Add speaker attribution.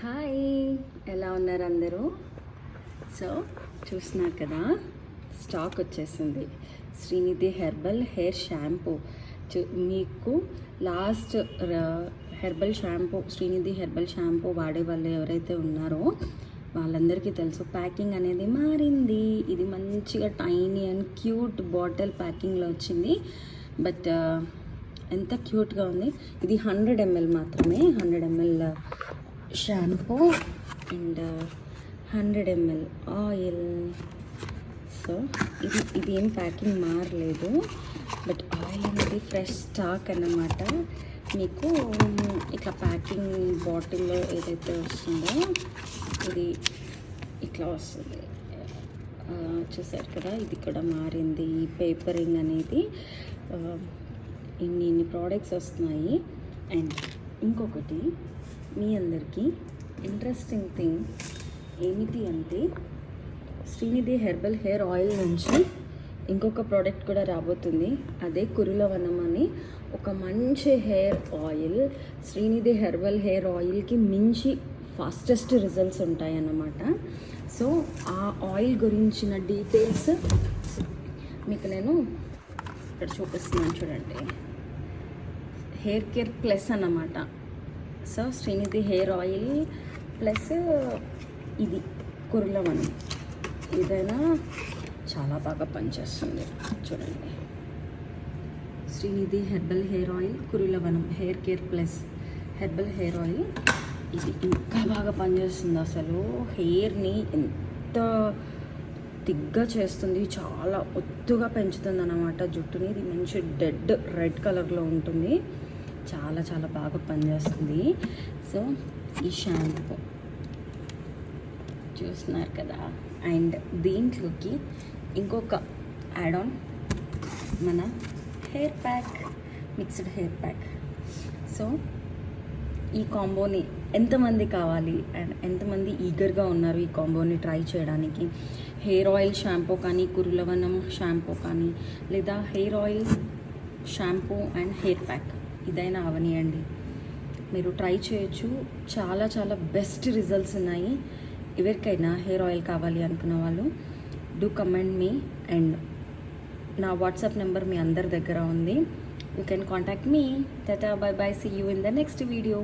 Speaker 1: Hi, ఎలా ఉన్నారు అందరూ? సో చూస్తున్నారు కదా, స్టాక్ వచ్చేసింది శ్రీనిధి హెర్బల్ హెయిర్ షాంపూ. మీకు last herbal shampoo, Srinidhi herbal shampoo వాడే వాళ్ళు ఎవరైతే ఉన్నారో వాళ్ళందరికీ తెలుసు, ప్యాకింగ్ అనేది మారింది. ఇది మంచిగా టైనీ అండ్ క్యూట్ బాటిల్ ప్యాకింగ్లో వచ్చింది. బట్ ఎంత క్యూట్గా ఉంది. ఇది 100 ml మాత్రమే, 100 ml shampoo and 100 ml oil. So ఇది ఏం ప్యాకింగ్ మారలేదు, బట్ ఆయిల్ అనేది ఫ్రెష్ స్టాక్ అన్నమాట. మీకు ఇట్లా ప్యాకింగ్ బాటిల్లో ఏదైతే వస్తుందో ఇది ఇట్లా వస్తుంది. చూసారు కదా, ఇది కూడా మారింది. పేపరింగ్ అనేది ఇన్ని ప్రోడక్ట్స్ వస్తున్నాయి. అండ్ ఇంకొకటి మీ అందరికీ ఇంట్రెస్టింగ్ థింగ్ ఏమిటి అంటే, శ్రీనిధి హెర్బల్ హెయిర్ ఆయిల్ నుంచి ఇంకొక ప్రోడక్ట్ కూడా రాబోతుంది. అదే కురులవనం అని ఒక మంచి hair oil. Srinidhi herbal hair ఆయిల్కి మించి ఫాస్టెస్ట్ రిజల్ట్స్ ఉంటాయన్నమాట. సో ఆ ఆయిల్ గురించిన డీటెయిల్స్ మీకు నేను ఇక్కడ చూపిస్తున్నాను, చూడండి. హెయిర్ కేర్ ప్లస్ అన్నమాట. So Srinidhi hair oil plus ఇది కురులవనం, ఇదైనా చాలా బాగా పనిచేస్తుంది. చూడండి, Srinidhi herbal hair oil Kurulavanam hair care plus herbal hair oil. ఇది ఇంకా బాగా పనిచేస్తుంది. అసలు హెయిర్ని ఎంత దిగ్గా చేస్తుంది, చాలా ఒత్తుగా పెంచుతుంది అన్నమాట జుట్టుని. ఇది మంచి రెడ్ కలర్లో ఉంటుంది, చాలా చాలా బాగా పనిచేస్తుంది. సో ఈ షాంపూ చూస్తున్నారు కదా. అండ్ దీంట్లోకి ఇంకొక యాడ్ ఆన్ మన hair pack, mixed hair pack. So ఈ కాంబోని ఎంతమంది కావాలి అండ్ ఎంతమంది ఈగర్గా ఉన్నారు ఈ కాంబోని ట్రై చేయడానికి? హెయిర్ ఆయిల్ షాంపూ కానీ, కురులవనం షాంపూ కానీ, లేదా hair oil shampoo and hair pack, ఇదైనా అవనియండి, మీరు ట్రై చేయొచ్చు. చాలా చాలా బెస్ట్ రిజల్ట్స్ ఉన్నాయి. ఎవరికైనా హెయిర్ ఆయిల్ కావాలి అనుకున్న వాళ్ళు డూ కమెంట్ మీ. అండ్ నా వాట్సాప్ నెంబర్ మీ అందరి దగ్గర ఉంది. You can contact me. Tata, bye bye, see you in the next video.